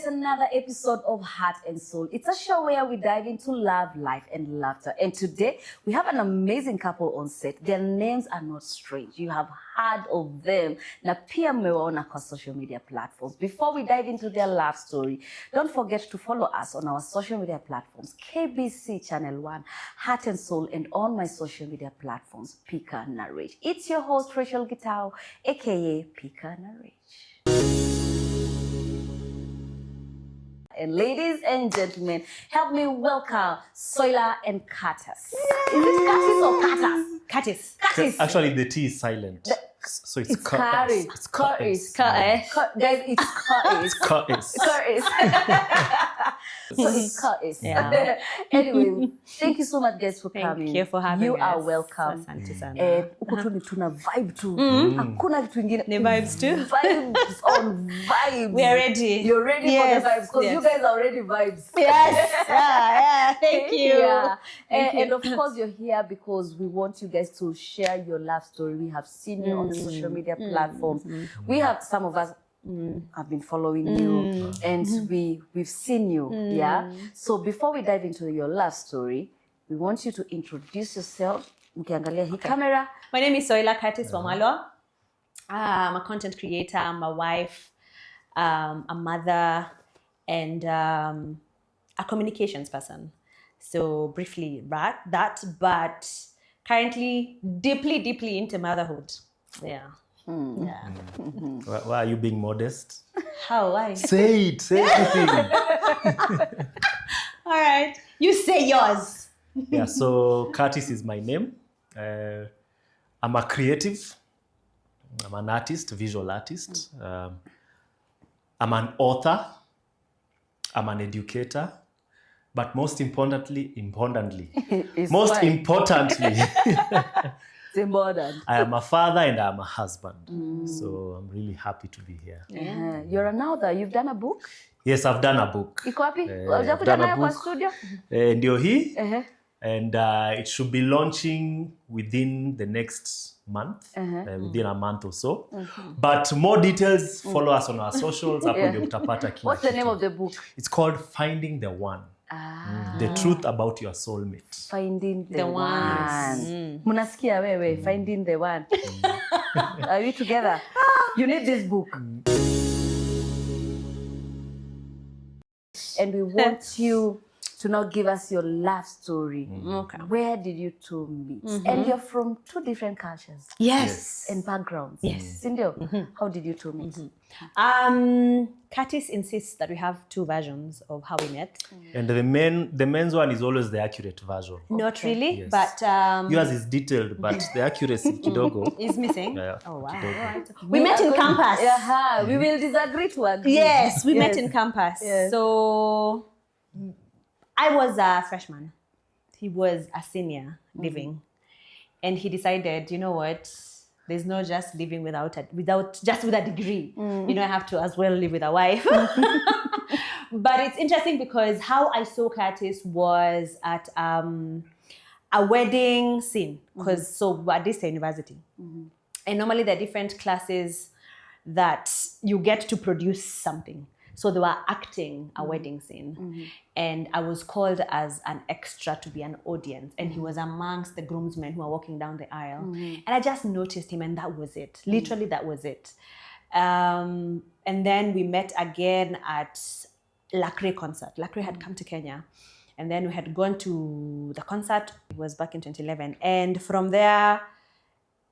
another episode of Heart and Soul. It's a show where we dive into love, life, and laughter. And today, we have an amazing couple on set. Their names are not strange. You have heard of them. Na pia mmewaona kwa social media platforms. Before we dive into their love story, don't forget to follow us on our social media platforms, KBC Channel 1, Heart and Soul, and on my social media platforms, Pika Narrate. It's your host, Rachel Gitao, aka Pika Narrate. And ladies and gentlemen, help me welcome Soila and Curtis. Is it Curtis or Curtis? Curtis. Curtis. Actually, the T is silent. So it's Curtis. Curtis. It's Curtis. Guys, it's Curtis. Curtis. Curtis. So it's Curtis. Yeah. Anyway, thank you so much, guys, for coming. Thank you for having you us. You are welcome. Asante sana. Huko tu tuna vibe tu. Hakuna kitu kingine. Ni vibes too. Vibes on vibes. We are ready. You're ready for the vibes because you guys are already vibes. Yes. Yeah. Thank you. Yeah. And of course, you're here because we want you guys to share your love story. We have seen you on the social media platforms. We have some of us have been following you, and we've seen you. Yeah. So before we dive into your love story, we want you to introduce yourself. Mkiangalia hii camera. My name is Soila Curtis Wamalwa. I'm a content creator. I'm a wife, a mother, and a communications person. So briefly, that, but currently deeply into motherhood. Yeah. Yeah. Why are you being modest? How? Why? Say everything. All right. You say yours. Yeah, so Curtis is my name. I'm a creative. I'm an artist, visual artist. I'm an author. I'm an educator. But most importantly, I am a father and I'm a husband. So I'm really happy to be here. Yeah. You're an author. You've done a book? Yes, I've done a book. Iko wapi? Hujakuja nayo kwa studio? Ndio hii. And it should be launching within the next month, within a month or so. But more details, follow us on our socials. What's the name of the book? It's called Finding the One. The truth about your soulmate. Finding the one. Munasikia wewe, Finding the One. Are we together? You need this book. And we want you to now give us your love story. Okay. Where did you two meet? And you're from two different cultures. Yes. And backgrounds. Yes. Cindy, how did you two meet? Curtis insists that we have two versions of how we met. And the men's one is always the accurate version. Not really, Yes. but Yours is detailed, but the accuracy kidogo is missing. Yeah, Oh wow. kidogo. Right. We met in campus. We will disagree to agree. Yes, we met in campus. Yes. So I was a freshman. He was a senior living. And he decided, you know what? There's no just living with a degree. You know, I have to as well live with a wife. But it's interesting because how I saw Curtis was at a wedding scene. Because so at this university. And normally there are different classes that you get to produce something. So they were acting a wedding scene. And I was called as an extra to be an audience. And he was amongst the groomsmen who were walking down the aisle. And I just noticed him and that was it. Literally, that was it. And then we met again at Lacrae concert. Lacrae had come to Kenya. And then we had gone to the concert. It was back in 2011. And from there,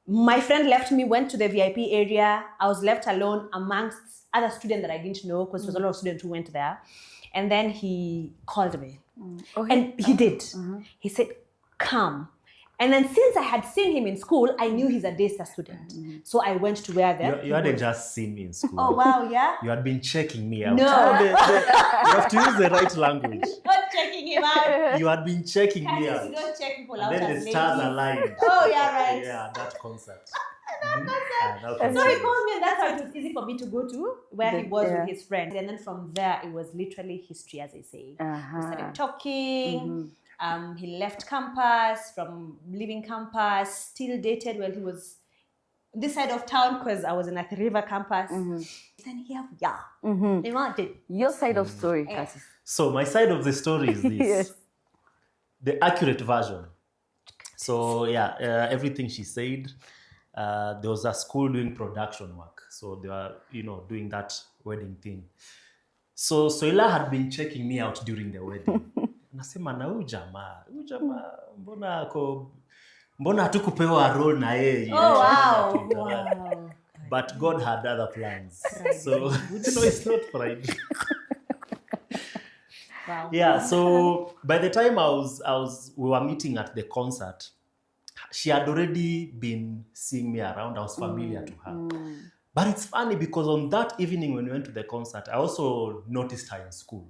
my friend left me, went to the VIP area. I was left alone amongst other students that I didn't know because there was a lot of students who went there. And then he called me. And he did. He said, come. And then since I had seen him in school, I knew he's a Daystar student. So I went to where then. You hadn't just seen me in school. Oh, wow, yeah? You had been checking me out. No. You have to use the right language. Not checking him out. You had been checking me out. You don't check people out And then as the stars ladies. aligned. Oh, yeah, right. Yeah, that concert. So he called me and that's how it was easy for me to go to where he was with his friend. And then from there, it was literally history, as I say. We started talking. He left campus, from leaving campus, still dated while he was this side of town because I was in a River campus. Then here we are. Imagine. Your side of story, Curtis. So my side of the story is this. Yes. The accurate version. So yeah, everything she said, there was a school doing production work. So they were, doing that wedding thing. So Soila had been checking me out during the wedding. Nasema na huyu jamaa, mbona hatukupewa role na yeye? Wow. But God had other plans. So it's not pride. Wow. Yeah, so by the time we were meeting at the concert, she had already been seeing me around. I was familiar to her. But it's funny because on that evening when we went to the concert, I also noticed her in school.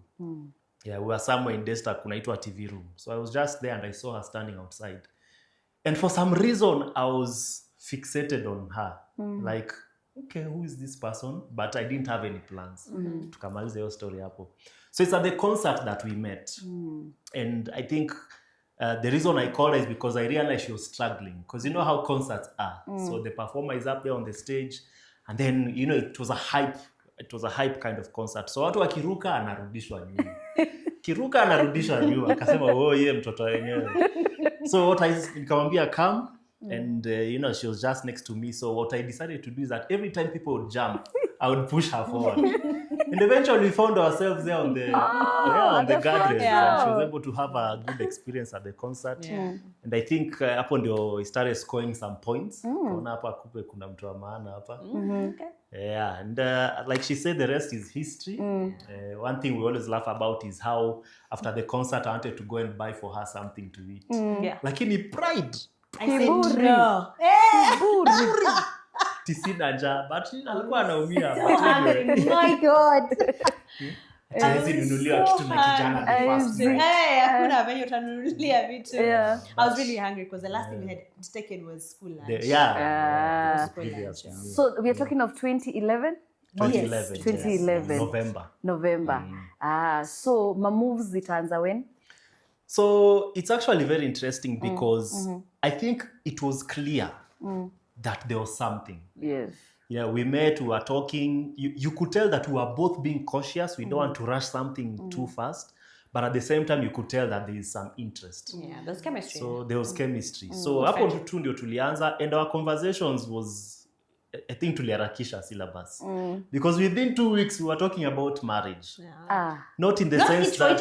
Yeah, we were somewhere in Desta, kunaitwa TV room. So I was just there and I saw her standing outside. And for some reason, I was fixated on her. Like, okay, who is this person? But I didn't have any plans. Tukamaliza hiyo story hapo. So it's at the concert that we met. And I think the reason I called her is because I realized she was struggling. Because you know how concerts are. So the performer is up there on the stage. And then, it was a hype. It was a hype kind of concert. So watu wakiruka anarudishwa nyuma. Kiruka anarudishwa nyuma. Akasema, ye mtoto wenyewe. So what nikamwambia come. And, she was just next to me. So what I decided to do is that every time people would jump, I would push her forward. And eventually we found ourselves there on the guardrail. And she was able to have a good experience at the concert. And I think hapo ndio we started scoring some points. Kuna hapa kumbe kuna mtu wa maana hapa. Yeah, and like she said, the rest is history. One thing we always laugh about is how after the concert I wanted to go and buy for her something to eat. Lakini pride. I said no. Tisina njaa, but alikuwa anaumia. My God. Hawezi nunuliwa kitu na kijana the first night. Hakuna venye utanunulia vitu. I was really hungry because the last thing we had taken was school lunch. So we are talking of 2011? 2011. 2011. November. So moves zitaanza when? So it's actually very interesting because I think it was clear that there was something. Yes. Yeah, we met, we were talking. You could tell that we were both being cautious. We don't want to rush something too fast. But at the same time, you could tell that there is some interest. Yeah, there's chemistry. So there was chemistry. So hapo tu ndio tulianza. And our conversations was, I think, tuliharakisha syllabus. Because within 2 weeks, we were talking about marriage. Not in the sense that,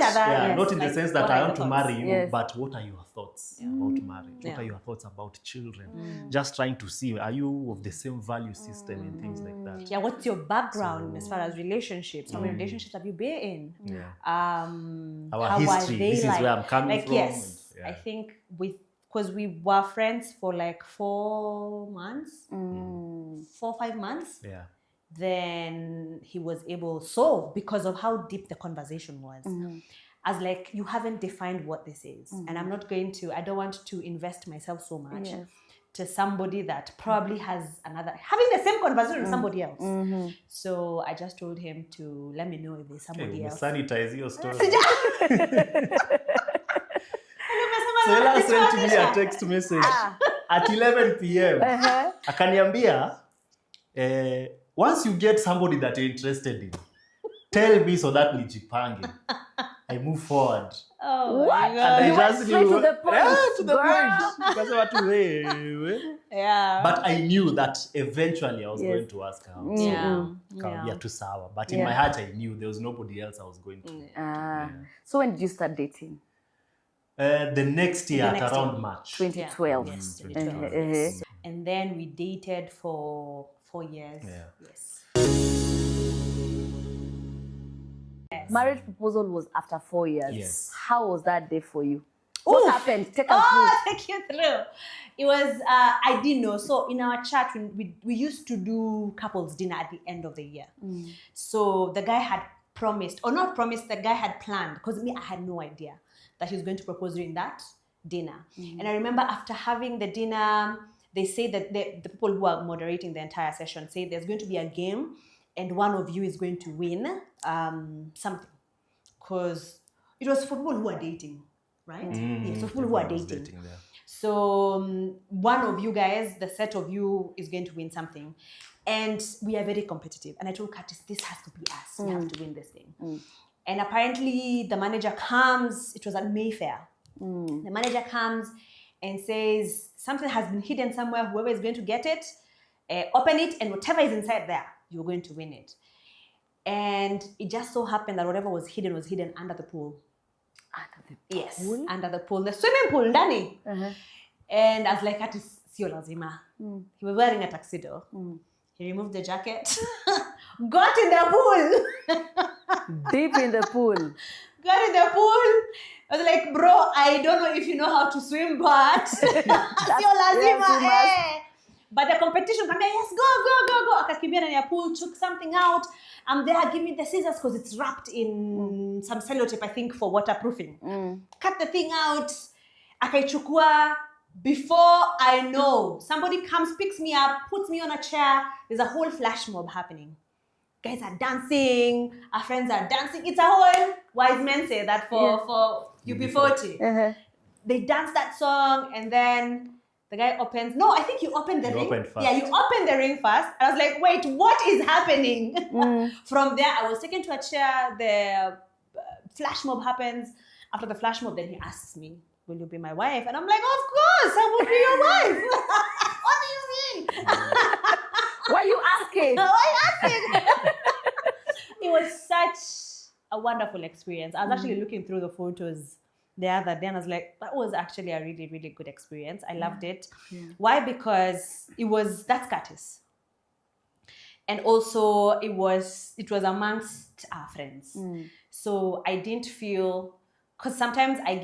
not in the sense that I want to marry you, but what are your thoughts about marriage? What are your thoughts about children? Just trying to see, are you of the same value system and things like that? Yeah, what's your background as far as relationships? How many relationships have you been in? Our history, this is where I'm coming from. Yes, I think because we were friends for like 4 months, 4 or 5 months. Then he was able, because of how deep the conversation was, as like, you haven't defined what this is. And I don't want to invest myself so much to somebody that probably has having the same conversation with somebody else. So I just told him to let me know if there's somebody else. Sanitize your story. Soila sent me a text message at 11 p.m. Akaniambia, once you get somebody that you're interested in, tell me so that nijipange. I move forward. Oh my God. And I just straight to the point. To the point. But I knew that eventually I was going to ask her out. To Sawa. But in my heart, I knew there was nobody else I was going to. So when did you start dating? The next year, around March. 2012. Yes, 2012. And then we dated for 4 years. Marriage proposal was after 4 years. Yes. How was that day for you? What happened? Take us through. Take you through. It was, I didn't know. So in our church, we used to do couples dinner at the end of the year. So the guy had promised, or not promised, the guy had planned, because I had no idea that he was going to propose during that dinner. And I remember after having the dinner, they say that the people who are moderating the entire session say there's going to be a game and one of you is going to win something. Because it was for people who are dating, right? So people who are dating. So one of you guys, the set of you, is going to win something. And we are very competitive. And I told Curtis, this has to be us. We have to win this thing. And apparently the manager comes, it was at Mayfair. The manager comes and says, something has been hidden somewhere, whoever is going to get it, open it, and whatever is inside there, you're going to win it. And it just so happened that whatever was hidden under the pool. Under the pool? Yes, under the pool. The swimming pool, Danny. And I was like, Curtis, sio lazima. He was wearing a tuxedo. He removed the jacket, got in the pool. Deep in the pool. Got in the pool. I was like, bro, I don't know if you know how to swim, but sio lazima. But the competition came, yes, go. Akakimbia ndani ya pool, took something out. I'm there, give me the scissors because it's wrapped in some sellotape, I think, for waterproofing. Cut the thing out. Akaichukua. Before I know, somebody comes, picks me up, puts me on a chair. There's a whole flash mob happening. Guys are dancing. Our friends are dancing. It's a whole, wise men say that for UB40. They dance that song, and then the guy opens. No, I think you opened the ring. Opened first. Yeah, you opened the ring first. I was like, wait, what is happening? From there, I was taken to a chair. The flash mob happens. After the flash mob, then he asks me, will you be my wife? And I'm like, of course, I will be your wife. What do you mean? Why are you asking? Why are you asking? It was such a wonderful experience. I was actually looking through the photos the other day and I was like, that was actually a really, really good experience. I loved it. Why? Because that's Curtis. And also it was amongst our friends. So I didn't feel, because sometimes I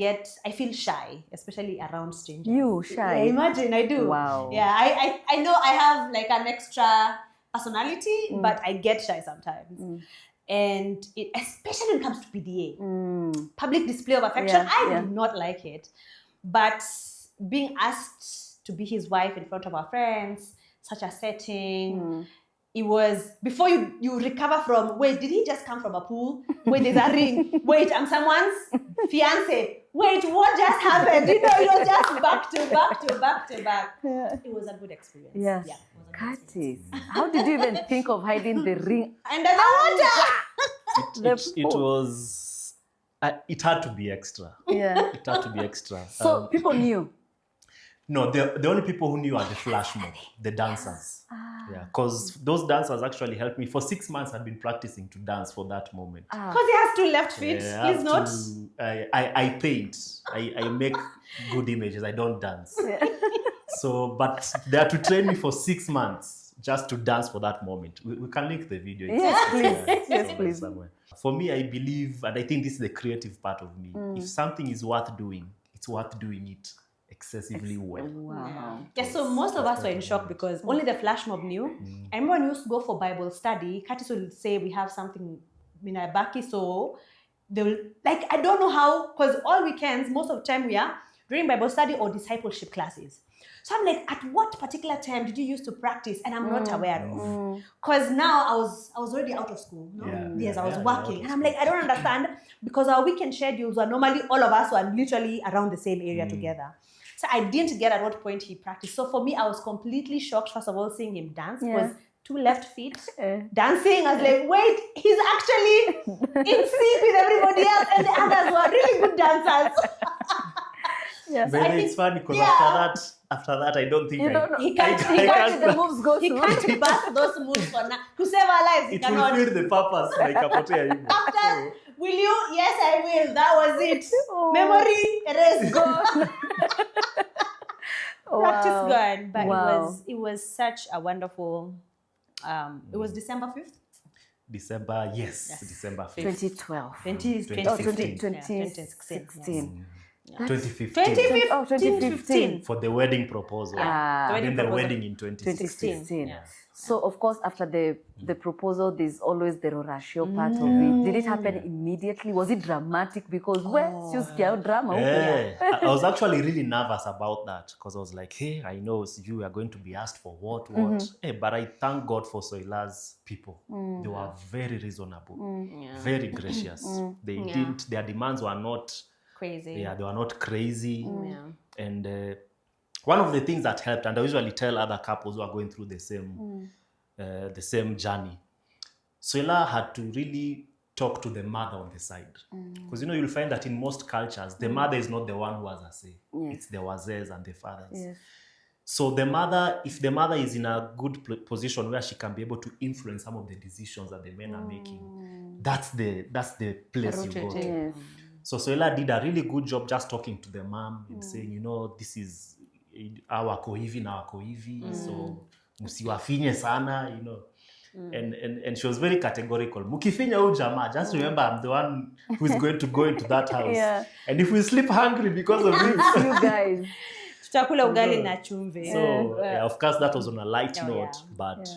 feel shy, especially around strangers. You shy? Yeah, imagine, I do. Wow. Yeah, I know I have like an extra personality, but I get shy sometimes. And especially when it comes to PDA, public display of affection, I do not like it. But being asked to be his wife in front of our friends, such a setting, it was, before you recover from, wait, did he just come from a pool? Wait, there's a ring. Wait, I'm someone's fiance. Wait, what just happened? You know, it was just back to back. It was a good experience. Yes. Yeah, Curtis, how did you even think of hiding the ring under the water? It had to be extra. Yeah. It had to be extra. So people knew? No, the only people who knew are the flash mob, the dancers. Yeah, because those dancers actually helped me. For 6 months, I've been practicing to dance for that moment. Because he has 2 left feet. Please not. I paint. I make good images. I don't dance. So, but they had to train me for 6 months just to dance for that moment. We can link the video. Yes, please. Yes, please. Somewhere. For me, I believe, and I think this is the creative part of me, if something is worth doing, it's worth doing it excessively well. Wow. Yeah, so most of us were in shock because only the flash mob knew. I remember when we used to go for Bible study, Curtis would say we have something in our baki, so they will, like, I don't know how, because all weekends, most of the time we are during Bible study or discipleship classes. So I'm like, at what particular time did you used to practice? And I'm not aware of. Because now I was already out of school. No? Yes, I was working. And I'm like, I don't understand, because our weekend schedules are normally, all of us were literally around the same area together. So I didn't get at what point he practiced. So for me, I was completely shocked, first of all, seeing him dance. Was 2 left feet dancing. I was like, wait, he's actually in sync with everybody else. And the others were really good dancers. Yes. But it's funny because after that, I don't think he can't the moves go He can't bust those moves for now. To save our lives, he it cannot. fulfilled the purpose. Like After, will you? Yes, I will. That was it. Memory, erase, gone. Practice gone. But it was such a wonderful. It was December 5th. December 5th. 2012. 2016. 2015. For the wedding proposal. Then the wedding in 2016. Yeah. So of course, after the proposal, there's always the rorashio part of it. Did it happen immediately? Was it dramatic? Because drama. I was actually really nervous about that because I was like, hey, I know you are going to be asked for what. Hey, but I thank God for Soila's people. They were very reasonable, very gracious. Their demands were not crazy. Yeah, they were not crazy. And one of the things that helped, and I usually tell other couples who are going through the same journey, Soila had to really talk to the mother on the side. Because, you'll find that in most cultures, the mother is not the one who has a say. Yes. It's the wazes and the fathers. Yes. So if the mother is in a good position where she can be able to influence some of the decisions that the men are making, that's the place you go. Yes. So Soila did a really good job just talking to the mom and saying, this is our hivi na wako hivi, so msiwafinye sana, And she was very categorical. Mukifinya huyu jamaa, just remember I'm the one who is going to go into that house. Yeah. And if we sleep hungry because of this, you guys. Tutakula ugali na chumvi. So, of course, that was on a light note, yeah. but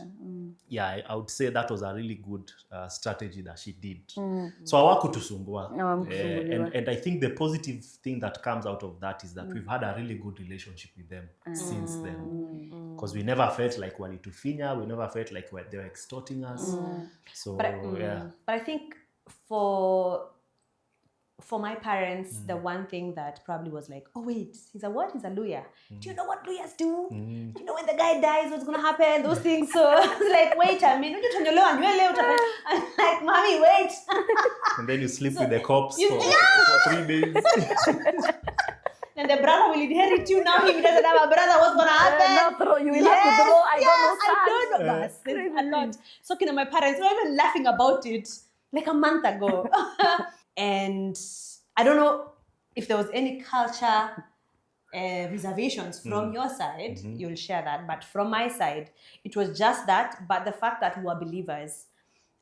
I would say that was a really good strategy that she did. So, hawakutusumbua. And I think the positive thing that comes out of that is that we've had a really good relationship with them since then. Because we never felt like walitufinya, we never felt like they were extorting us. So, But I think for my parents, the one thing that probably was like, oh wait, he's a what? He's a lawyer. Do you know what lawyers do? Do you know when the guy dies, what's gonna happen? Those things. So I was like, wait a minute, I'm like, mommy, wait. And then you sleep with the cops for 3 days. And the brother will inherit you now. If he doesn't have a brother, what's gonna happen? You will have to throw. I don't know. There's a lot. So my parents were even laughing about it like a month ago. And I don't know if there was any culture reservations from your side, you'll share that. But from my side, it was just that. But the fact that we were believers,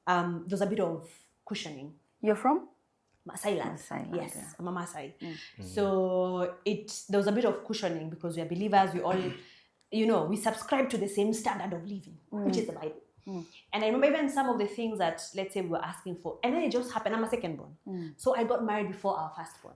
there was a bit of cushioning. You're from? Maasai land. Yes, yeah. I'm a Maasai. So there was a bit of cushioning because we are believers. We all, we subscribe to the same standard of living, which is the Bible. And I remember even some of the things that, let's say, we were asking for. And then it just happened. I'm a second born. So I got married before our first born.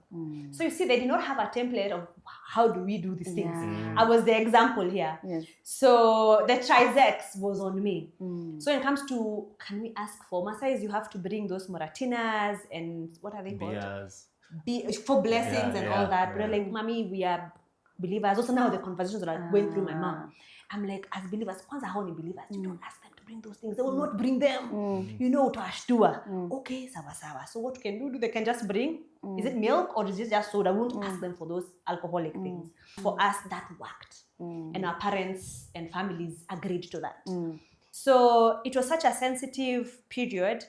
So you see, they did not have a template of how do we do these things. I was the example here. Yes. So the trisex was on me. So when it comes to, can we ask for Maasais, you have to bring those moratinas and what are they called? For blessings and all that. But like, mommy, we are believers. Also now the conversations that are going through my mom. I'm like, as believers, kwanza hao ni believers, you don't ask them to bring those things. They will not bring them. Utawashtua. Okay, sawa. So what can do? They can just bring, is it milk or is it just soda? We won't ask them for those alcoholic things. For us, that worked. And our parents and families agreed to that. So it was such a sensitive period,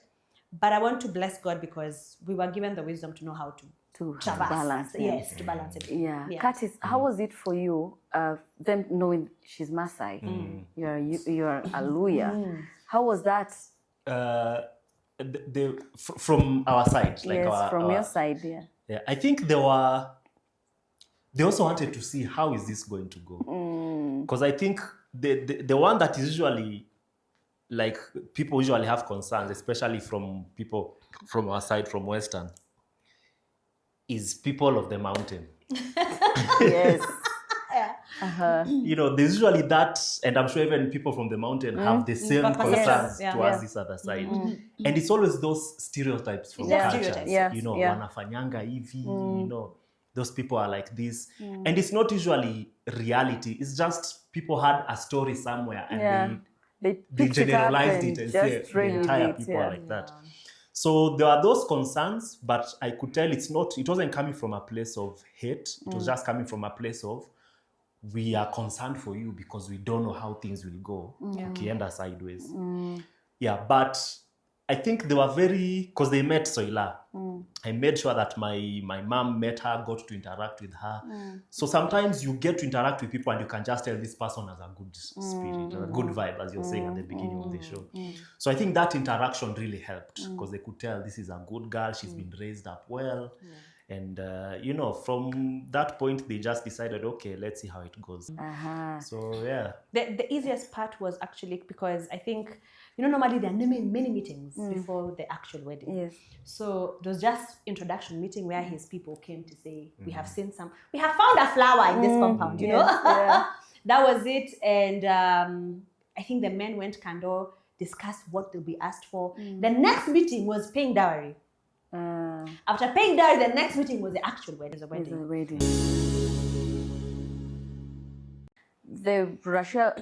but I want to bless God because we were given the wisdom to know how to balance. Yes, to balance it. Yeah. Curtis, how was it for you, them knowing she's Maasai, you're a lawyer? How was that? From our side, from your side, yeah. I think they also wanted to see how is this going to go, because I think the one that is usually like people usually have concerns, especially from people from our side, from Western, is people of the mountain. Yes. There's usually that, and I'm sure even people from the mountain have the same concerns towards this other side. And it's always those stereotypes from cultures. Wanafanyanga hivi, those people are like this. And it's not usually reality. It's just people had a story somewhere and they generalized it and said the entire people are like that. So there are those concerns, but I could tell it wasn't coming from a place of hate. It was just coming from a place of, we are concerned for you because we don't know how things will go. Ukienda sideways. Yeah, but I think they were because they met Soila. I made sure that my mom met her, got to interact with her. So sometimes you get to interact with people and you can just tell this person has a good spirit, a good vibe, as you're saying at the beginning of the show. So I think that interaction really helped because they could tell this is a good girl, she's been raised up well. And, from that point, they just decided, okay, let's see how it goes. So, yeah. The easiest part was actually because I think, normally there are many meetings before the actual wedding. Yes. So it was just introduction meeting where his people came to say, we have found a flower in this compound, you know? Yeah. That was it. And I think the men went kando, discussed what they'll be asked for. The next meeting was paying dowry. After paying dowry, the next meeting was the actual wedding. the Russia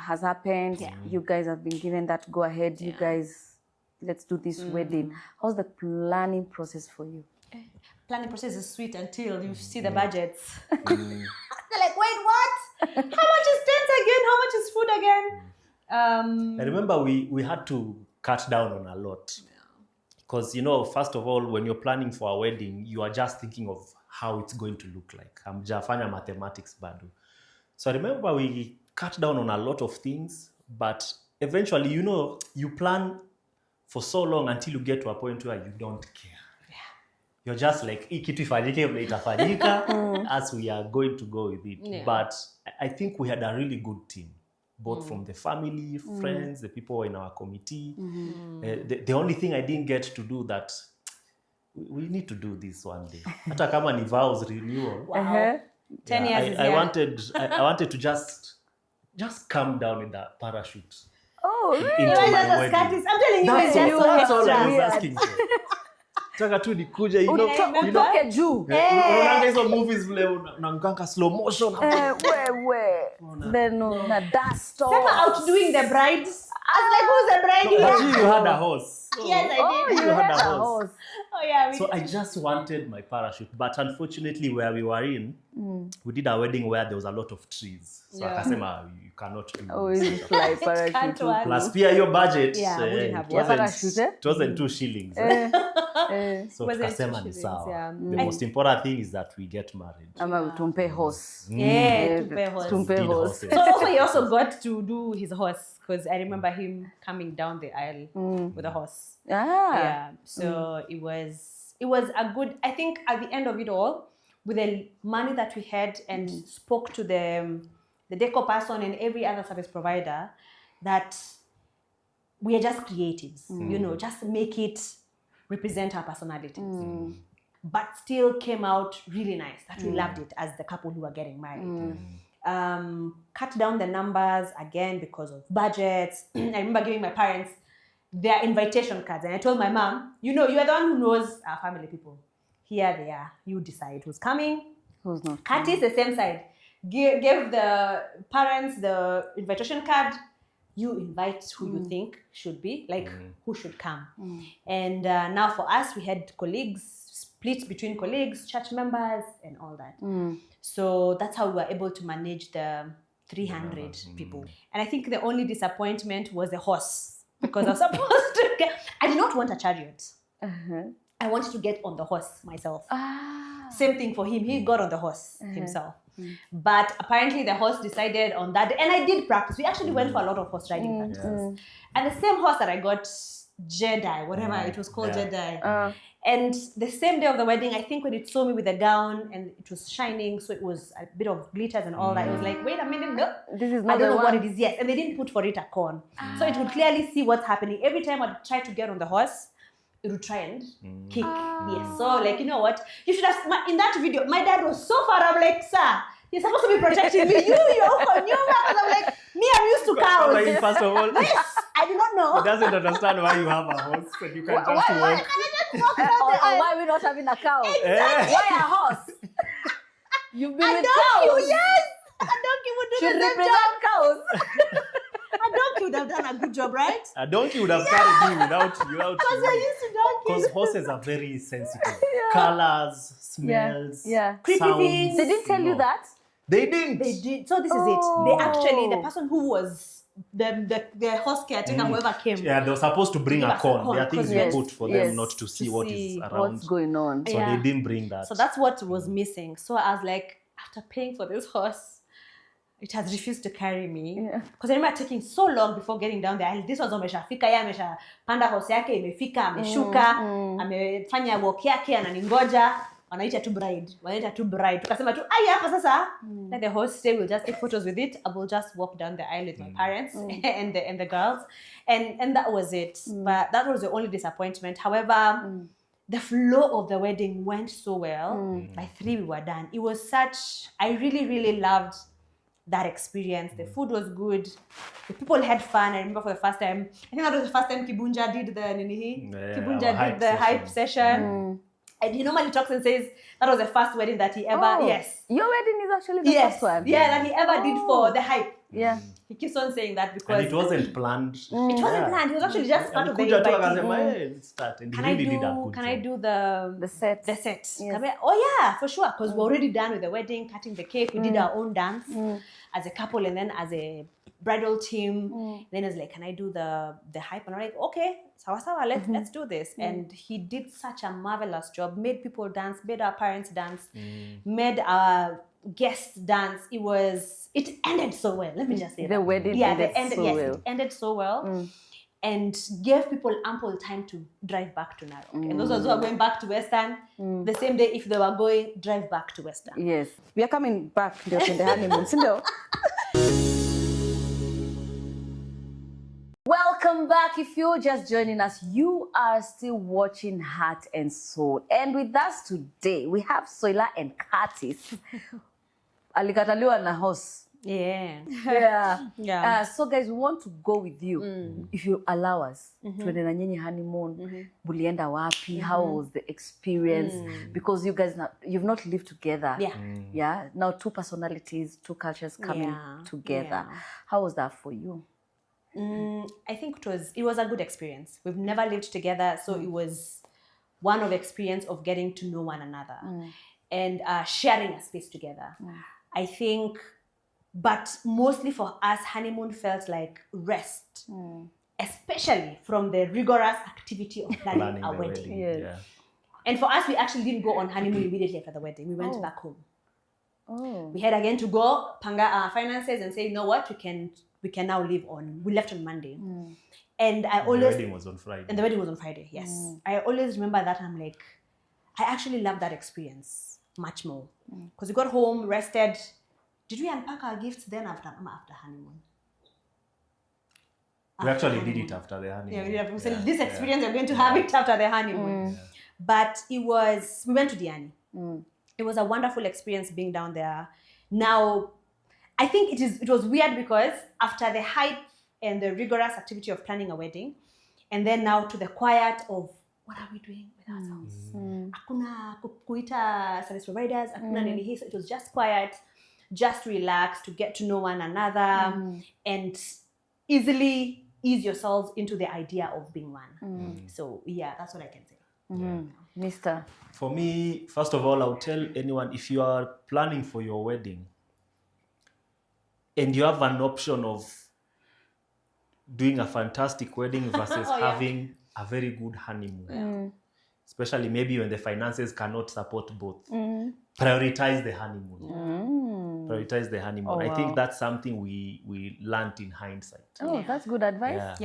has happened. You guys have been given that go ahead. You guys, let's do this wedding. How's the planning process for you? Planning process is sweet until you see the budgets. They're like, wait, what? How much is tent again? How much is food again? I remember we had to cut down on a lot. Because, you know, first of all, when you're planning for a wedding, you are just thinking of how it's going to look like. Hamjafanya mathematics bado. So I remember we cut down on a lot of things, but eventually, you know, you plan for so long until you get to a point where you don't care. You're just like, kitu ifanyike vile itafanyika as we are going to go with it. Yeah. But I think we had a really good team, both from the family, friends, the people in our committee. The only thing I didn't get to do that, we need to do this one day. Hata kama ni vows renewal. Wow. 10 years is I wanted to just come down in that parachute. Oh, really? I'm telling you, That's all I was asking for. Taka tu nikuje, you know, utoke juu. Unaona hizo movies vile unanganga slow motion. Then na dust. Sema outdoing the brides. I was like, who's the bride here? You had a horse. Yes, I did. You had a horse. Oh yeah. So I just wanted my parachute, but unfortunately, where we were in, we did a wedding where there was a lot of trees. So akasema you cannot do. Always fly parachute. Plus, pia your budget. Wouldn't have it wasn't 2 shillings. So tukasema ni sawa. The most important thing is that we get married. Ama tumpe horse. Yeah, tumpe horse. So also he also got to do his horse because I remember him coming down the aisle with a horse. Yeah. So it was a good, I think at the end of it all, with the money that we had and spoke to the decor person and every other service provider, that we are just creatives, you know, just make it represent our personalities. But still came out really nice, that we loved it as the couple who were getting married. Cut down the numbers again because of budgets. I remember giving my parents their invitation cards and I told my mom, you know, you are the one who knows our family people. Here they are. You decide who's coming, who's not. Curtis, the same side. Give the parents the invitation card. You invite who you think should be, like who should come. And now for us, we had colleagues, split between colleagues, church members, and all that. So that's how we were able to manage the 300 people. And I think the only disappointment was the horse. Because I was supposed to I did not want a chariot. I wanted to get on the horse myself. Same thing for him. He got on the horse himself. But apparently the horse decided on that day. And I did practice. We actually went for a lot of horse riding practices. And the same horse that I got, Jedi, whatever it was called, Jedi. And the same day of the wedding, I think when it saw me with a gown and it was shining, so it was a bit of glitters and all that, it was like, wait a minute, no. This is not I don't know what it is yet. And they didn't put for it a corn. So it would clearly see what's happening. Every time I'd try to get on the horse, it would try and kick. Yes. So like, you know what? You should have, in that video, my dad was so far, I'm like, sir, you're supposed to be protecting me. You're because I'm like, me, I'm used to cows. Like, first of all, yes, I did not know. He doesn't understand why you have a horse and you can just walk. Why are we not having a cow? Exactly. Why a horse? You've been A with donkey, cows. yes. A donkey would do Should the same represent job. cows. A donkey would have done a good job, right? A donkey would have carried you without Because we're used to donkeys. Because horses are very sensitive. Colors, smells, Creepy sounds. things. They didn't tell you that? They didn't. They did. So this is it. They actually, the person who was the horse caretaker, whoever came. Yeah, they were supposed to bring a corn. There are things we Yes, put for yes. them not to see what is around. What's going on? So they didn't bring that. So that's what was missing. So I was like, after paying for this horse, it has refused to carry me. Because I remember taking so long before getting down there. This was ameshafika, yeye ameshapanda horse yake, imefika, ameshuka, amefanya walk yake, ananingoja. Wanaita tu bride. Tukasema tu, hapa sasa. Let the host say we'll just take photos with it. I will just walk down the aisle with my parents and the girls. And that was it. But that was the only disappointment. However, the flow of the wedding went so well. By 3 we were done. It was such, I really, really loved that experience. The food was good. The people had fun. I remember for the first time, I think that was the first time Kibunja did the hype session. And he normally talks and says that was the first wedding that he ever, yes. Your wedding is actually the Yes. first one. Yeah, that he ever did for the hype. Yeah. He keeps on saying that because And it wasn't planned. it wasn't planned. He was actually just part of the Alikuja tu inviting. akasema, "Hey, let's start." And he really did a good Can job. I do the set? The set. Yes. Oh yeah, for sure. Because we're already done with the wedding, cutting the cake. We did our own dance as a couple and then as a bridal team. Then it's like, can I do the hype? And I'm like, okay, sawa sawa, let's do this. And he did such a marvelous job. Made people dance, made our parents dance, made our guests dance. It ended so well. Let me just say the wedding it ended so well. And gave people ample time to drive back to Narok. And those who are going back to Western, the same day if they were going, drive back to Western. Yes. We are coming back to the honeymoon. Welcome back. If you're just joining us, you are still watching Heart and Soul. And with us today, we have Soila and Curtis. Alikataliwa na host. Yeah. So guys, we want to go with you. If you allow us tuende na nyinyi honeymoon, bulienda wapi, how was the experience? Because you guys you've not lived together. Yeah. Now 2 personalities, 2 cultures coming together. How was that for you? I think it was a good experience. We've never lived together, so it was one of experience of getting to know one another and sharing a space together. I think. But mostly for us, honeymoon felt like rest, especially from the rigorous activity of planning a wedding. Yes. Yeah. And for us, we actually didn't go on honeymoon immediately after the wedding. We went back home. We had again to go panga our finances and say, you know what, we can now live on. We left on Monday. And the wedding was on Friday. And the wedding was on Friday, yes. I always remember that. I'm like, I actually love that experience much more. Because we got home, rested. Did we unpack our gifts then after honeymoon? We actually did it after the honeymoon. Yeah, we did. So this experience, we're going to have it after the honeymoon. But we went to Diani. It was a wonderful experience being down there. Now, I think it was weird because after the hype and the rigorous activity of planning a wedding, and then now to the quiet of what are we doing with ourselves? Hakuna kuita service providers, hakuna nini hii. So it was just quiet. Just relax to get to know one another and easily ease yourselves into the idea of being one. So yeah, that's what I can say. Mr. For me, first of all, I'll tell anyone, if you are planning for your wedding and you have an option of doing a fantastic wedding versus having a very good honeymoon, especially maybe when the finances cannot support both, prioritize the honeymoon. Prioritize the honeymoon. I think that's something we learned in hindsight. That's good advice.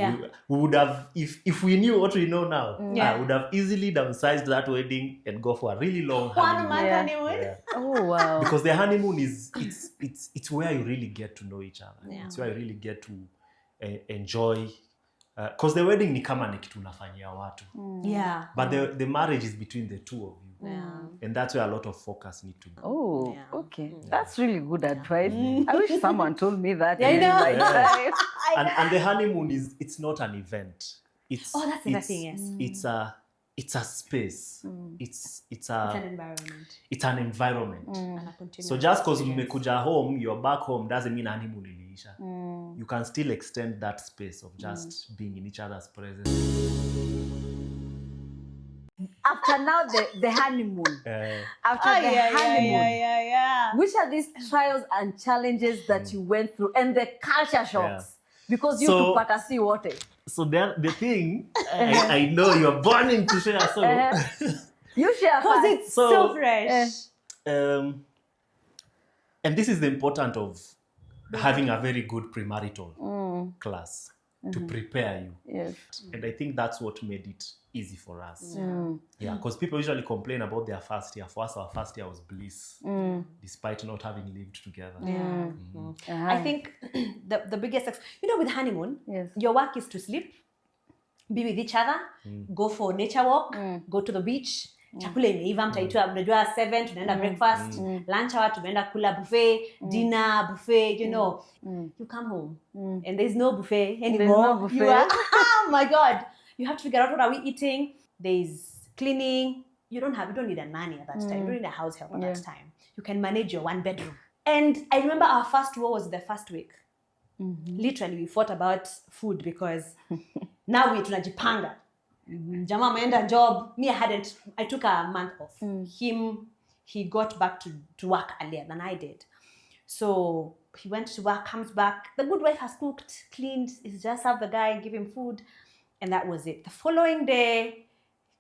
We would have, if we knew what we know now, I would have easily downsized that wedding and go for a really long honeymoon. 1 month honeymoon. Oh wow. Because the honeymoon it's where you really get to know each other. It's where you really get to enjoy. Because the wedding ni kama ni kitu unafanyia watu. But the marriage is between the two of you. And that's where a lot of focus need to go. Okay. That's really good advice. I wish someone told me that. And the honeymoon it's not an event. That's the thing, yes. It's a space. It's an environment. It's an environment. So just because mmekuja home, you're back home, doesn't mean honeymoon iliisha. You can still extend that space of just being in each other's presence. After now the honeymoon. Honeymoon. Which are these trials and challenges that you went through and the culture shocks? Because you tupata si wote. So the thing, I know you're burning to share. So you share because it's so fresh. And this is the importance of having a very good premarital class to prepare you. Yes. And I think that's what made it easy for us. Because people usually complain about their first year. For us, our first year was bliss, despite not having lived together. I think the biggest, with honeymoon, your work is to sleep, be with each other, go for nature walk, go to the beach. Chakula imeiva, mtaitua, mnajua 7 tunaenda breakfast, lunch hour tunaenda kula buffet, dinner buffet, you come home and there's no buffet anymore. No buffet. Oh my God, you have to figure out what are we eating. There's cleaning, you don't need a nanny at that time. You don't need a house help at that time. You can manage your 1 bedroom. And I remember our first war was the first week. Literally, we fought about food because now we tunajipanga. Jama ameenda job. Me, I took a month off. He got back to work earlier than I did. So he went to work, comes back. The good wife has cooked, cleaned. It's just have the guy, give him food. And that was it. The following day,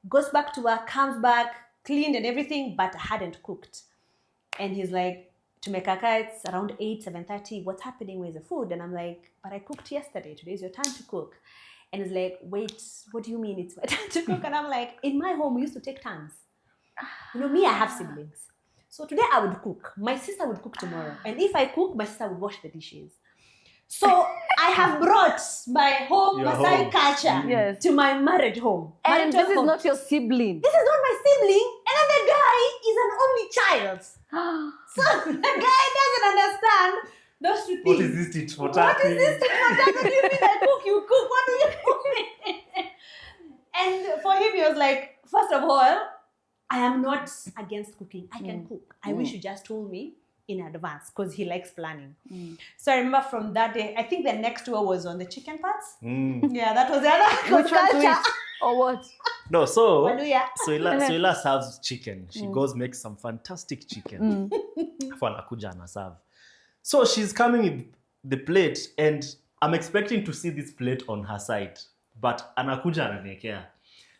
goes back to work, comes back, cleaned and everything, but hadn't cooked. And he's like, Tumekaka, it's around 8, 7:30. What's happening? Where's the food? And I'm like, but I cooked yesterday. Today's your time to cook. And he's like, wait, what do you mean it's my time to cook? And I'm like, in my home, we used to take turns. You know, me, I have siblings. So today I would cook. My sister would cook tomorrow. And if I cook, my sister would wash the dishes. So I have brought my home Maasai culture to my married home. And this is not your sibling. This is not my sibling. And then the guy is an only child. So the guy doesn't understand those two things. What is this tit for tat? What is this tit for tat? What do you mean I cook? You cook. What do you cook? And for him, he was like, first of all, I am not against cooking. I can cook. I wish you just told me in advance because he likes planning. So I remember from that day, I think the next tour was on the chicken parts. Yeah, that was the other Which one to eat? Or what? No, so Waluya. Soila serves chicken. She goes make some fantastic chicken. For anakuja anaserve. So she's coming with the plate and I'm expecting to see this plate on her side. But anakuja ananiekea.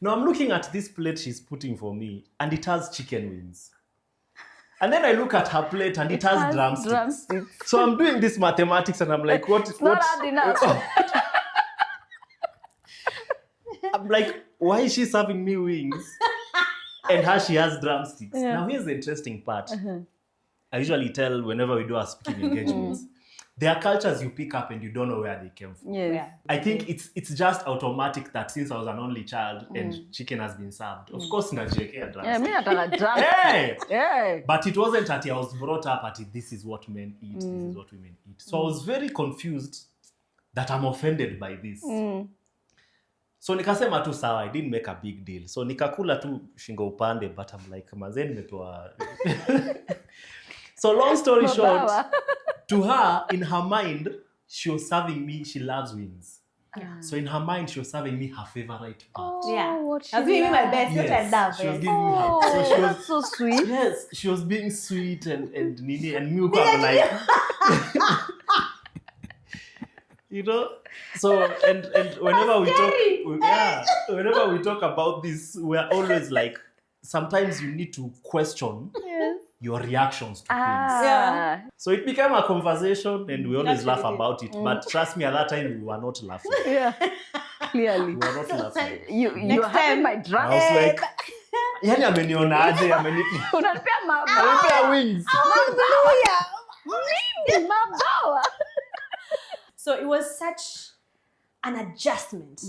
Now I'm looking at this plate she's putting for me and it has chicken wings. And then I look at her plate and it has drumsticks. So I'm doing this mathematics and I'm like, what? Not adding up. I'm like, why is she serving me wings? And she has drumsticks. Yeah. Now here's the interesting part. I usually tell whenever we do our speaking engagements, there are cultures you pick up and you don't know where they came from. Yes. Yeah. I think it's just automatic that since I was an only child and chicken has been served, of course najiekea drumsticks. Yeah, me nataka drums. Hey! Yeah. But it wasn't that I was brought up at this is what men eat, this is what women eat. So I was very confused that I'm offended by this. So nikasema tu sawa, I didn't make a big deal. So nikakula tu shingo upande, but I'm like, mazeni nimetoa. So long story short, to her, in her mind, she was serving me, she loves wings. So in her mind, she was serving me her favorite part. Yeah. What I was giving me my best. What I Yes, love. she was Yes. giving me her. So she was That's so sweet. Yes, she was being sweet and Nini and me I'm like you know. So and whenever whenever we talk about this, we're always like sometimes you need to question your reactions to things. Yeah. So it became a conversation and we always laugh Absolutely. about it. But trust me, at that time we were not laughing. Yeah. Clearly. We were not laughing. You're Next having time- my I drum. was like, yani amenionaje, Unanipea amenipea wings. Hallelujah. Mimi mabawa. So it was such an adjustment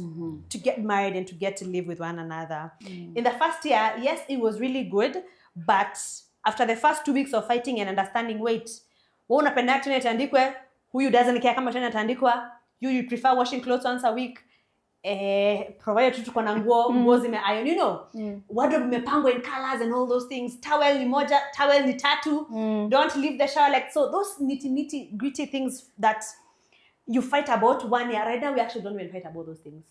to get married and to get to live with one another. In the first year, yes, it was really good, but after the first 2 weeks of fighting and understanding, wait, wewe unapenda tena tandikwe, huyu doesn't care kama tena tandikwa, you prefer washing clothes once a week. Provided tu tuko na nguo zime-iron, you know, wardrobe imepangwa in colors and all those things. Towel ni moja, towel ni tatu. Don't leave the shower like so. Those nitty gritty things that you fight about 1 year. Right now, we actually don't even fight about those things.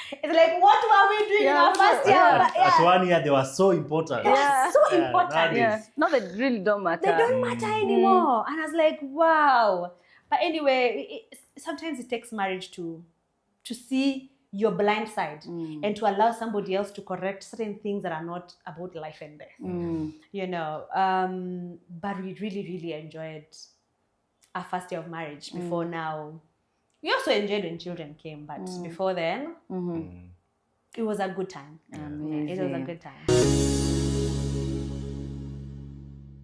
It's like, what were we doing in our first year? yeah. At 1 year, they were so important. They were so important. nowadays. Yeah. No, they really don't matter. They don't matter anymore. And I was like, wow. But anyway, sometimes it takes marriage to see your blind side and to allow somebody else to correct certain things that are not about life and death. You know, but we really, really enjoyed our first year of marriage. Before now, we also enjoyed when children came, but before then, it was a good time. Amazing. It was a good time.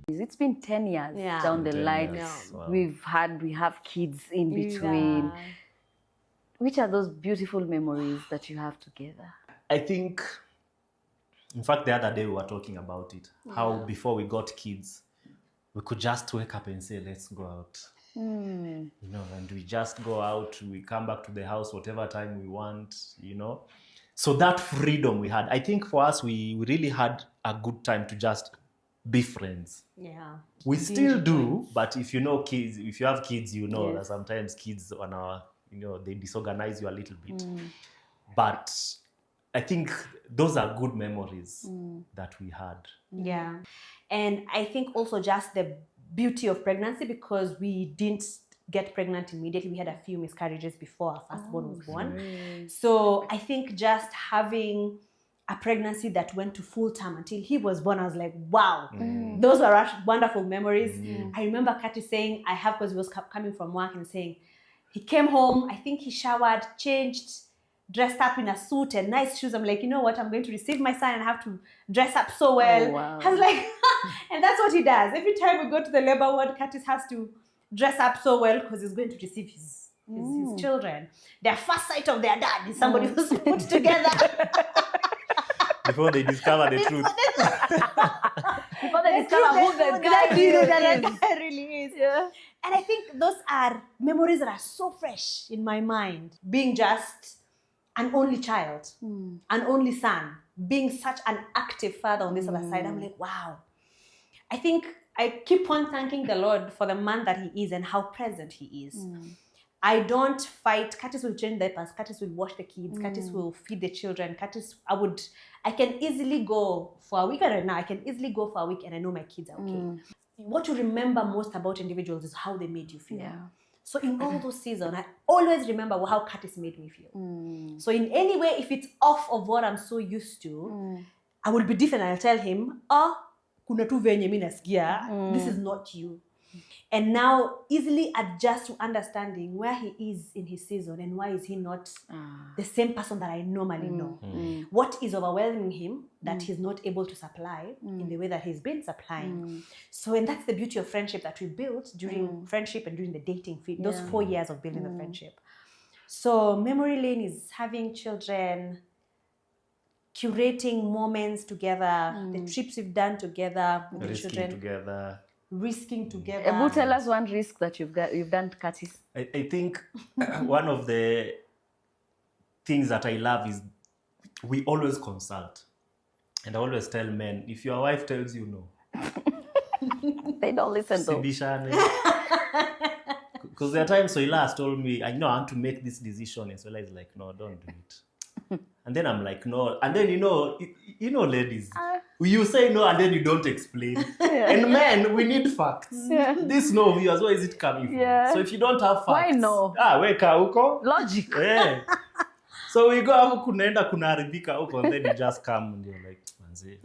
It's been 10 years Yeah. down the 10 line. years. Wow. We have kids in between. Yeah. Which are those beautiful memories that you have together? I think, in fact, the other day we were talking about it. How before we got kids, we could just wake up and say, let's go out. You know, and we just go out, we come back to the house whatever time we want, you know. So that freedom we had, I think for us, we really had a good time to just be friends. Yeah. We still do, but if you know kids, if you have kids, you know that sometimes kids they disorganize you a little bit. But I think those are good memories that we had. Yeah. And I think also just the beauty of pregnancy, because we didn't get pregnant immediately. We had a few miscarriages before our firstborn was born. So I think just having a pregnancy that went to full term until he was born, I was like, wow, those were wonderful memories. I remember Curtis saying, because he was coming from work and saying, he came home, I think he showered, changed, dressed up in a suit and nice shoes. I'm like, you know what? I'm going to receive my son and I have to dress up so well. Oh, wow. I was like, and that's what he does. Every time we go to the labor ward, Curtis has to dress up so well because he's going to receive his children. Their first sight of their dad is somebody who's put together. Before they discover the truth. Before they discover who the guy really is. Yeah. And I think those are memories that are so fresh in my mind. Being just an only child, an only son, being such an active father on this other side. I'm like, wow. I think I keep on thanking the Lord for the man that he is and how present he is. I don't fight. Curtis will change diapers. Curtis will wash the kids. Curtis will feed the children. I can easily go for a week. Right now, I can easily go for a week and I know my kids are okay. What you remember most about individuals is how they made you feel. Yeah. So in all those seasons, I always remember how Curtis made me feel. So in any way, if it's off of what I'm so used to, I will be different. I'll tell him, kuna tu venye mimi nasikia, this is not you. And now easily adjust to understanding where he is in his season and why is he not the same person that I normally know. What is overwhelming him that he's not able to supply in the way that he's been supplying. So, and that's the beauty of friendship that we built during friendship and during the dating phase, those 4 years of building the friendship. So memory lane is having children, curating moments together, the trips we've done together with the children. Risking together. Ebu, tell us one risk that you've done, Curtis. I think one of the things that I love is we always consult. And I always tell men, if your wife tells you no, they don't listen though. Because there are times Soila has told me, I want to make this decision. And Soila is like, no, don't do it. And then I'm like, no. And then, ladies, you say no and then you don't explain. And men, we need facts. This no viewers, where is it coming from? So if you don't have facts. Why no? Weka huko. Logic. Yeah. So we go hapo kunaenda kunaharibika huko and then you just come and you're like, manze.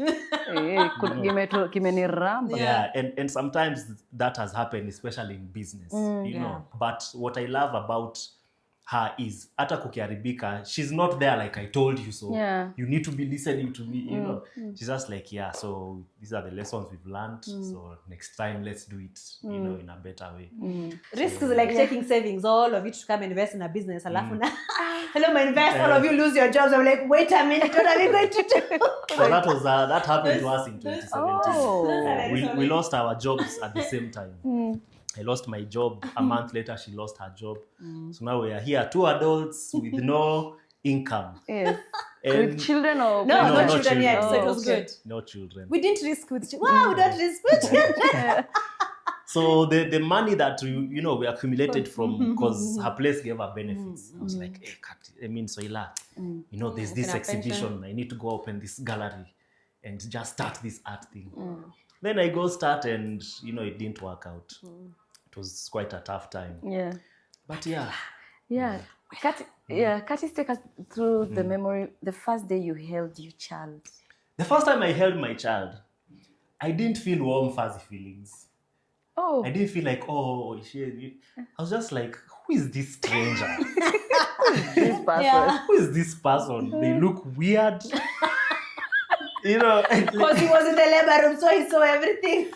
Yeah, and sometimes that has happened, especially in business, you know. But what I love about her is hata kukiharibika, she's not there like I told you so. You need to be listening to me, you know. She's just like, so these are the lessons we've learned. So next time let's do it, you know, in a better way. Risks is like taking savings, all of you to come invest in a business. Hello, my invest, all of you lose your jobs. I'm like, wait a minute, what are we going to do? So that happened to us in 2017. We lost our jobs at the same time. I lost my job. A month later, she lost her job. So now we are here, 2 adults with no income. Yes. And with children or... No children yet, so it was good. No children. We didn't risk with children. Wow, we don't risk with children. So the money that we accumulated from, because her place gave her benefits. I was like, hey, Soila, there's this exhibition. I need to go open this gallery and just start this art thing. Then I go start and, it didn't work out. It was quite a tough time. Yeah. But yeah. Yeah. Curtis, take us through the memory, the first day you held your child. The first time I held my child, I didn't feel warm, fuzzy feelings. Oh. I didn't feel like, I was just like, who is this stranger? This person. Yeah. Who is this person? They look weird. Because he was in the labor room, so he saw everything.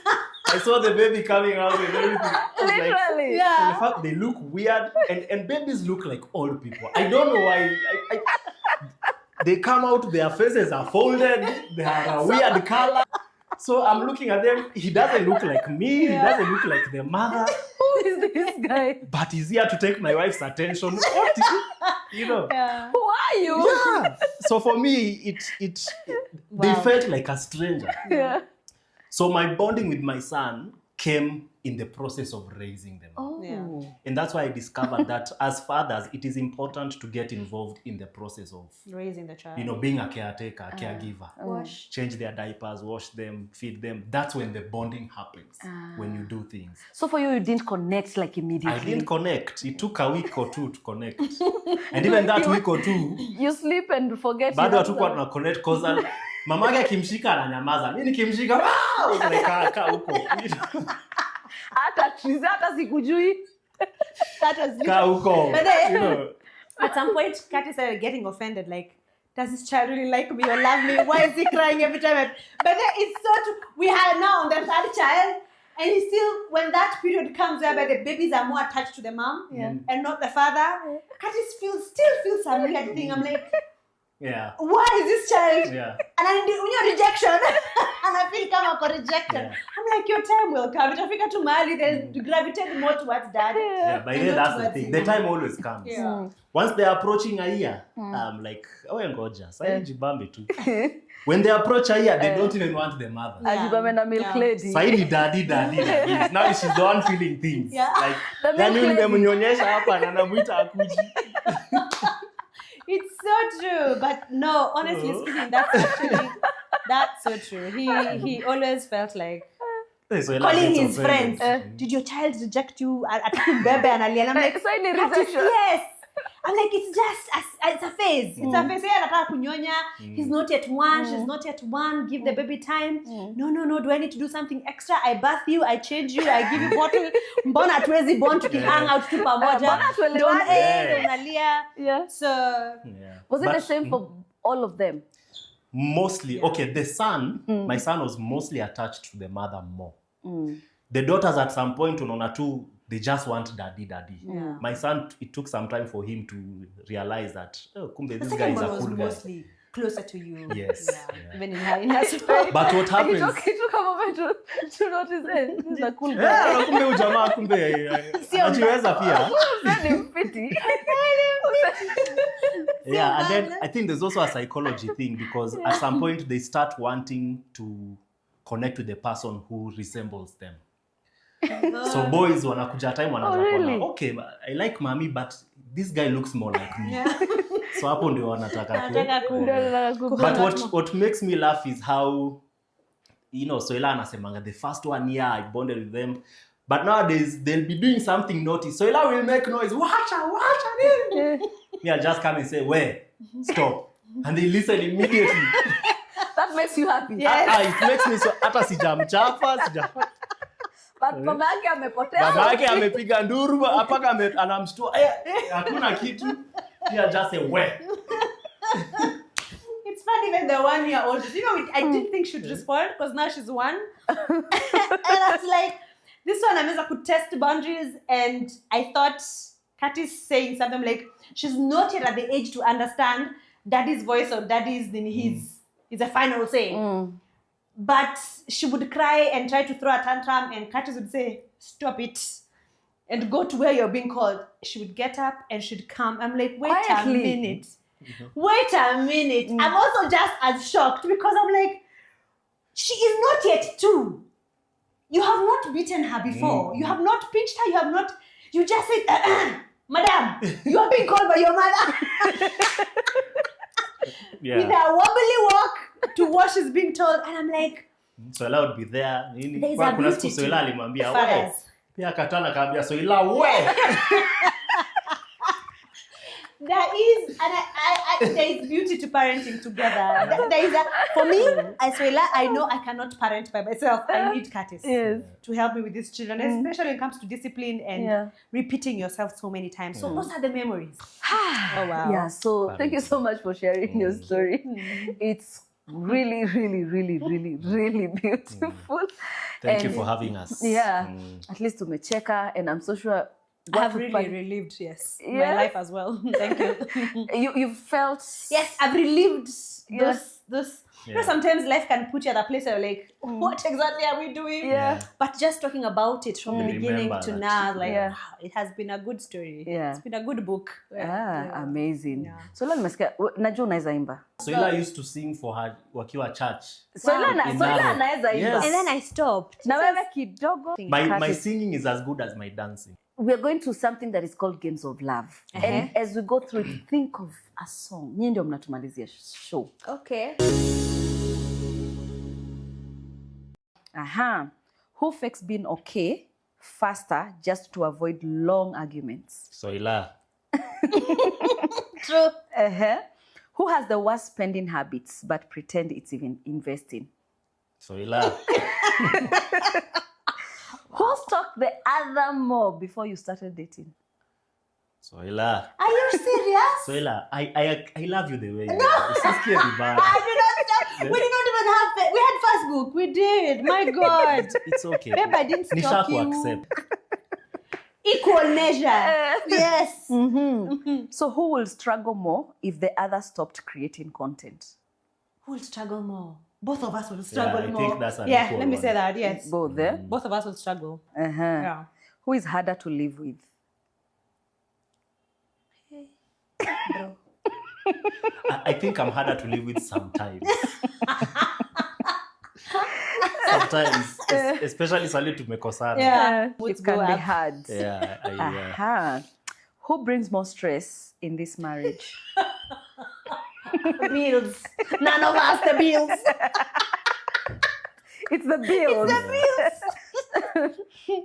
I saw the baby coming out and everything. Literally. In fact, they look weird, and babies look like old people. I don't know why. They come out, their faces are folded, they are a weird color. So I'm looking at them, he doesn't look like me, he doesn't look like the mother. Who is this guy? But he's here to take my wife's attention. What is it? Who are are you? Yeah. So for me, they felt like a stranger. Yeah. So my bonding with my son came in the process of raising them. Oh. Yeah. And that's why I discovered that as fathers, it is important to get involved in the process of, Raising the child. being a caretaker, a caregiver. Wash. Change their diapers, wash them, feed them. That's when the bonding happens, when you do things. So for you didn't connect like immediately? I didn't connect. It took a week or two to connect. And even that week or two, You sleep and forget. bado hatukuwa tuna connect because mamake akimshika ananyamaza. Mimi nikimshika, wow, umekaa huko. hata sikujui. That was Kaa huko. But then, You know. at some point, Curtis started getting offended. Like, does this child really like me or love me? Why is he crying every time? But then it's so true. We are now on the third child, and he still, when that period comes where the babies are more attached to the mom and not the father, Curtis still feels some weird thing. I'm like, Yeah. why is this child? Yeah. And I do rejection, and I feel come up rejected. Yeah. I'm like, your time will come. Itafika to marry, then gravitate more towards dad. Yeah, by then that's the thing. The time always comes. Yeah. Once they're approaching a year, I'm like, oh, ngoja, sasa jibambe tu. When they approach a year, they don't even want the mother. Ajibame na milk lady. Sasa ni daddy. Now she's the one feeling things. Yeah. Like, The milk yani lady. nimemnyonyesha hapa na namuita akuji. It's so true, but no, honestly speaking, that's so true. He always felt like So calling gets his offended. friends. Did your child reject you? Attacking baby and Ali? And I'm like, So any "Curtis, rejection." yes. I'm like, it's just it's a phase. It's a phase. Yeah, anataka kunyonya. He's not yet one. She's not yet one. Give the baby time. No. Do I need to do something extra? I bath you. I change you. I give you bottle. Mbona hatuwezi bond tukihang out tu pamoja. Mbona hatuelewani? Don't Yeah. unalia. Yeah. So Yeah. Was it But the same for all of them? Mostly, okay, the son, my son was mostly attached to the mother more. The daughters at some point, unaona tu, they just want daddy. Yeah. My son, it took some time for him to realize that, oh, kumbe the this guy second is a one was cool guy. mostly closer to you. Yes. Yeah. Yeah. Even in her story. But what happens? It took a moment to notice it. This is a cool guy. Yeah, kumbe huyu jamaa kumbe anajiweza pia. Very pretty. Yeah, and then I think there's also a psychology thing because at some point they start wanting to connect with the person who resembles them. So boys wanakuja time wanaanza really? kuona, okay, I like mommy but this guy looks more like me. Yeah. So hapo ndio wanataka Wanataka ku- But what makes me laugh is how, Soila anasemanga the first 1 year I bonded with them. But nowadays they'll be doing something naughty. Soila will make noise. Wacha. Me, I'll just come and say, where? Stop. And they listen immediately. That makes you happy. Yes. It makes me so hata sijamchapa, But mama yake amepotea. baba yake amepiga nduru apaka anamshtua hakuna kitu. Yeah, just say where. It's fun, even the 1 year old. I didn't think she'd respond because now she's 1. And I was like, this one ameweza could test boundaries, and I thought Curtis saying something like, she's not yet at the age to understand daddy's voice or daddy's in his a final say. But she would cry and try to throw a tantrum, and Curtis would say, stop it, and go to where you're being called. She would get up and she'd come. I'm like, wait Quietly. a minute. Wait a minute. I'm also just as shocked because I'm like, she is not yet 2. You have not beaten her before. You have not pinched her. You just said, madam, you are being called by your mother. With a wobbly walk to what she's being told. And I'm like, Soila would be there. There's Kwa a kuna beauty siku to Soila alimwambia, we. fathers. Pia katana kaambia Soila, we. There is beauty to parenting together. There is for me, as Soila, I know I cannot parent by myself. I need Curtis to help me with these children, especially when it comes to discipline and repeating yourself so many times. So those are the memories. Oh wow. Yeah, so thank you so much for sharing your story. It's really, really, really, really, really beautiful. Thank you for having us. Yeah, at least tumecheka, and I'm so sure I have really relived, my life as well. Thank you. You felt Yes, I've relived those those. You know, Yeah. sometimes life can put you at a place where you're like, what exactly are we doing? Yeah. But just talking about it from the beginning Remember to that. now, like, Yeah. wow, it has been a good story. Yeah. It's been a good book. Amazing. Yeah. So let me najua unaweza imba. Soila used to sing for her wakiwa church. Soila In Soila Narok. anaweza imba. Yes. And then I stopped. Na wewe kidogo. My Curtis. singing is as good as my dancing. We are going to something that is called Games of Love. And as we go through it, think of a song. Nyinyi ndio mnatumalizia show. Okay. Aha. Who fakes being okay faster just to avoid long arguments? Soila. True. Who has the worst spending habits but pretend it's even investing? Soila. Who stalked the other more before you started dating? Soila. Are you serious? Soila, I love you the way you are. Usisikie vibaya. I did not stop. We did not even have. We had Facebook. We did. My God. It's okay. Babe, I didn't stalk you. accept. Equal measure. Yes. So who will struggle more if the other stopped creating content? Who will struggle more? Both of us will struggle I more. think that's an yeah, equal let me one. say that. Yes. Both there. Both of us will struggle. Yeah. Who is harder to live with? Bro. I think I'm harder to live with sometimes. Sometimes, especially sali tumekosana. Yeah. It Moods can go be up. hard. Yeah. Who brings more stress in this marriage? Bills. None of us the bills. It's the bills.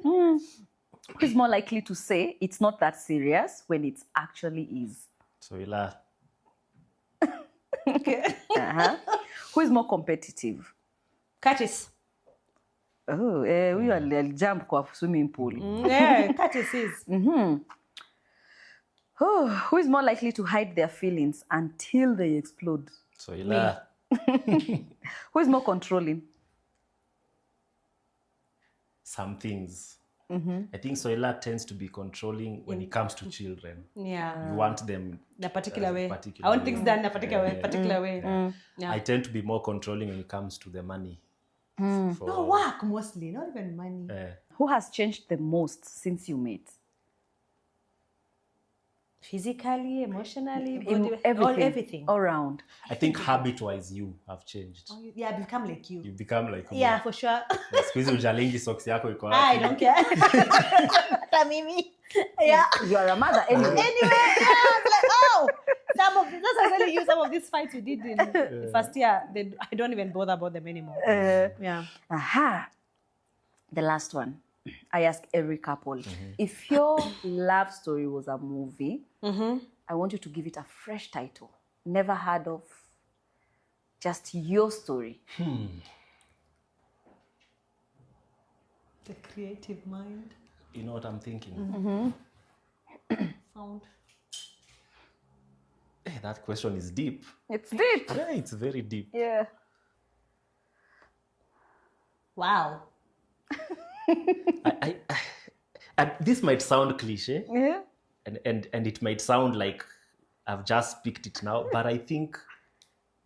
Who is more likely to say it's not that serious when it actually is? Soila. Okay. Who is more competitive? Curtis. Oh, we will jump kwa swimming pool. Yeah, Curtis is. Oh, who is more likely to hide their feelings until they explode? Soila. Who is more controlling? Some things. I think Soila tends to be controlling when it comes to children. Yeah. You want them In a particular way. particular I want way. things done in a particular way. Yeah. I tend to be more controlling when it comes to the money. No work mostly, not even money. Who has changed the most since you met? Physically, emotionally, In body, everything. All around. I think habit-wise you have changed. Yeah, become like you. You become like me. Yeah, for sure. Siku hizi ujalingi socks yako iko I wapi. don't care. Hata mimi. Yeah. You are a mother anyway. Anyway, yeah, I was like, oh, that's actually you. Some of these fights we did in the first year, I don't even bother about them anymore. Yeah. Aha. The last one. I ask every couple, if your love story was a movie, I want you to give it a fresh title. Never heard of, just your story. The creative mind. You know what I'm thinking? Found. Hey, that question is deep. It's deep. Yeah, it's very deep. Yeah. Wow. And this might sound cliche, Yeah. and it might sound like I've just picked it now, but I think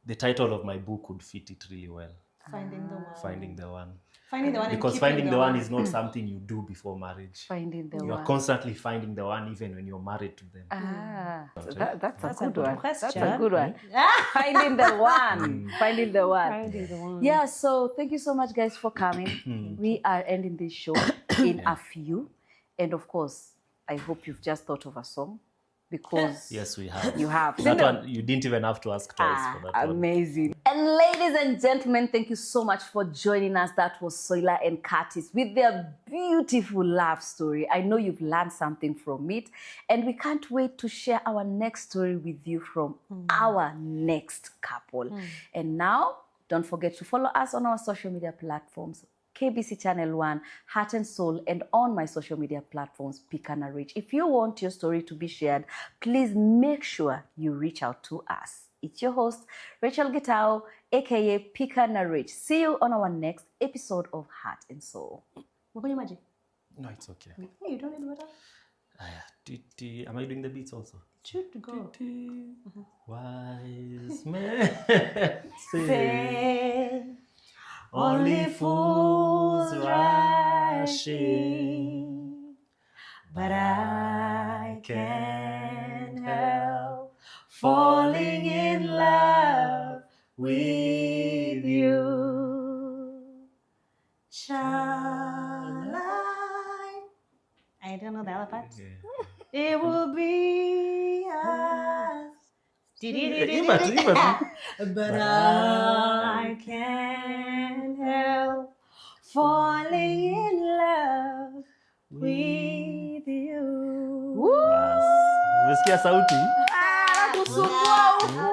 the title of my book would fit it really well. Finding the one. Finding the one. Finding the one. Because and keeping finding the one is not something you do before marriage. Finding the You are one. constantly finding the one even when you're married to them. That's a good one. That's a question. good one. Finding the one. Finding the one. Finding the one. Yeah, so thank you so much, guys, for coming. We are ending this show in a few. And of course, I hope you've just thought of a song because Yes, we have. you have. That one, you didn't even have to ask twice for that one. Amazing. And ladies and gentlemen, thank you so much for joining us. That was Soila and Curtis with their beautiful love story. I know you've learned something from it, and we can't wait to share our next story with you from our next couple. And now, don't forget to follow us on our social media platforms. KBC Channel 1, Heart and Soul, and on my social media platforms, Pick and Reach. If you want your story to be shared, please make sure you reach out to us. It's your host, Rachel Gitao, aka Pick and Reach. See you on our next episode of Heart and Soul. What can you imagine? No, it's okay. You don't need water? Am I doing the beats also? Should go. Wise men say Say, only fools rush in, but I can't help falling in love with you. Shall I don't know the other part. It will be us. But I can't help falling in love with you. Umesikia sauti? Kusumbua huku,